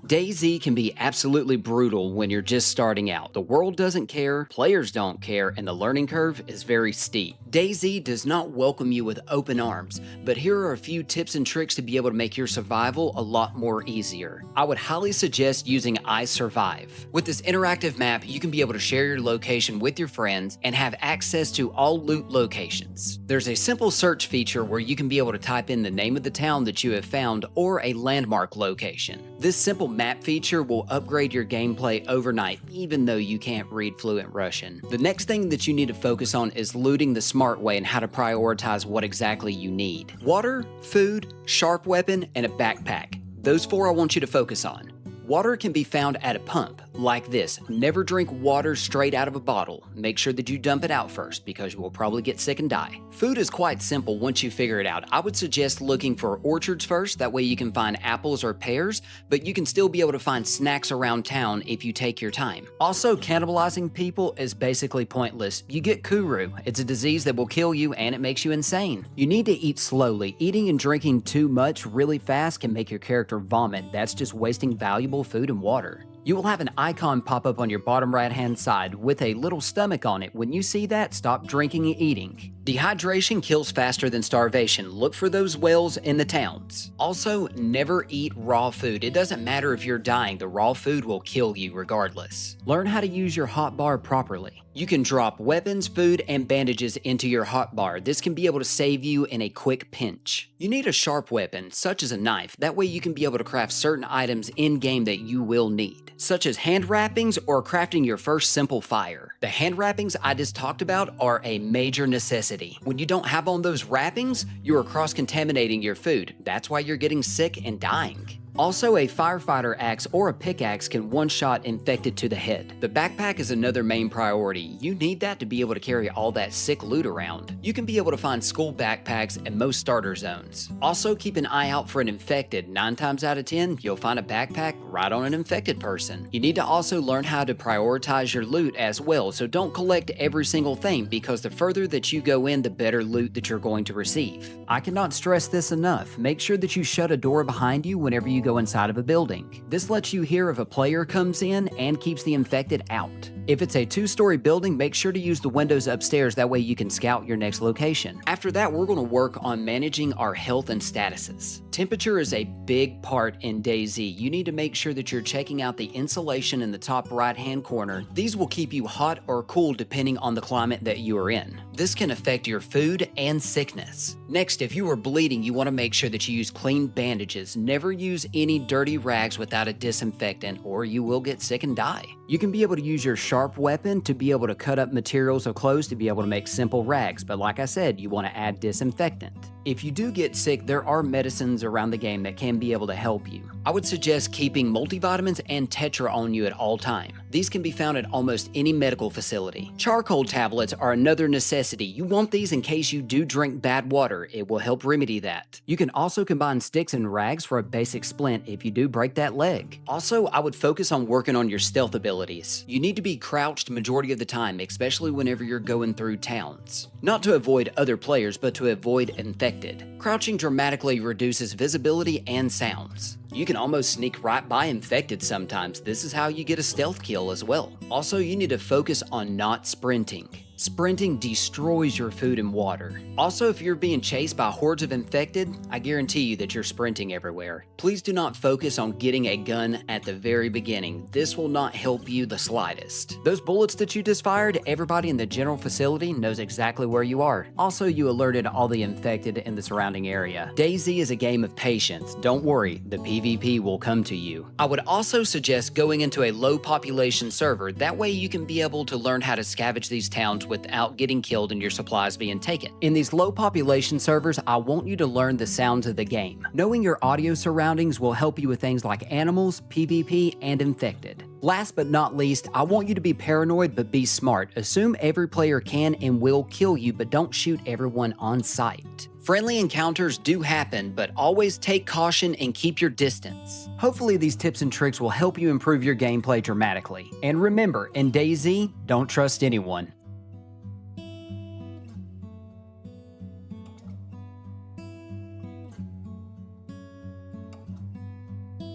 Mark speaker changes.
Speaker 1: Dayz can be absolutely brutal when you're just starting out. The world doesn't care, players don't care, and the learning curve is very steep. Dayz does not welcome you with open arms, but here are a few tips and tricks to be able to make your survival a lot more easier. I would highly suggest using I Survive. With this interactive map, you can be able to share your location with your friends and have access to all loot locations. There's a simple search feature where you can be able to type in the name of the town that you have found or a landmark location. This simple map feature will upgrade your gameplay overnight, even though you can't read fluent Russian. The next thing that you need to focus on is looting the smart way and how to prioritize what exactly you need. Water, food, sharp weapon, and a backpack. Those four I want you to focus on. Water can be found at a pump, like this. Never drink water straight out of a bottle. Make sure that you dump it out first because you will probably get sick and die. Food is quite simple once you figure it out. I would suggest looking for orchards first, that way you can find apples or pears, but you can still be able to find snacks around town if you take your time. Also, cannibalizing people is basically pointless. You get kuru. It's a disease that will kill you and it makes you insane. You need to eat slowly. Eating and drinking too much really fast can make your character vomit. That's just wasting valuable food and water. You will have an icon pop up on your bottom right hand side with a little stomach on it. When you see that, stop drinking and eating. Dehydration kills faster than starvation. Look for those wells in the towns. Also, never eat raw food. It doesn't matter if you're dying, the raw food will kill you regardless. Learn how to use your hotbar properly. You can drop weapons, food, and bandages into your hotbar. This can be able to save you in a quick pinch. You need a sharp weapon, such as a knife. That way you can be able to craft certain items in-game that you will need, such as hand wrappings or crafting your first simple fire. The hand wrappings I just talked about are a major necessity. When you don't have on those wrappings, you are cross-contaminating your food. That's why you're getting sick and dying. Also, a firefighter axe or a pickaxe can one-shot infected to the head. The backpack is another main priority. You need that to be able to carry all that sick loot around. You can be able to find school backpacks in most starter zones. Also, keep an eye out for an infected. 9 times out of 10, you'll find a backpack right on an infected person. You need to also learn how to prioritize your loot as well, so don't collect every single thing because the further that you go in, the better loot that you're going to receive. I cannot stress this enough. Make sure that you shut a door behind you whenever you go inside of a building. This lets you hear if a player comes in and keeps the infected out. If it's a 2-story building, make sure to use the windows upstairs, that way you can scout your next location. After that, we're going to work on managing our health and statuses. Temperature is a big part in Dayz. You need to make sure that you're checking out the insulation in the top right-hand corner. These will keep you hot or cool depending on the climate that you are in. This can affect your food and sickness. Next, if you are bleeding, you want to make sure that you use clean bandages. Never use any dirty rags without a disinfectant or you will get sick and die. You can be able to use your sharp weapon to be able to cut up materials or clothes to be able to make simple rags, but like I said, you want to add disinfectant. If you do get sick, there are medicines around the game that can be able to help you. I would suggest keeping multivitamins and Tetra on you at all time. These can be found at almost any medical facility. Charcoal tablets are another necessity. You want these in case you do drink bad water. It will help remedy that. You can also combine sticks and rags for a basic splint if you do break that leg. Also, I would focus on working on your stealth abilities. You need to be crouched majority of the time, especially whenever you're going through towns. Not to avoid other players, but to avoid infected. Crouching dramatically reduces visibility and sounds. You can almost sneak right by infected sometimes. This is how you get a stealth kill as well. Also, you need to focus on not sprinting. Sprinting destroys your food and water. Also, if you're being chased by hordes of infected, I guarantee you that you're sprinting everywhere. Please do not focus on getting a gun at the very beginning. This will not help you the slightest. Those bullets that you just fired, everybody in the general facility knows exactly where you are. Also, you alerted all the infected in the surrounding area. Dayz is a game of patience. Don't worry, the PvP will come to you. I would also suggest going into a low population server. That way you can be able to learn how to scavenge these towns without getting killed and your supplies being taken. In these low population servers, I want you to learn the sounds of the game. Knowing your audio surroundings will help you with things like animals, PvP, and infected. Last but not least, I want you to be paranoid but be smart. Assume every player can and will kill you, but don't shoot everyone on sight. Friendly encounters do happen, but always take caution and keep your distance. Hopefully these tips and tricks will help you improve your gameplay dramatically. And remember, in Dayz, don't trust anyone.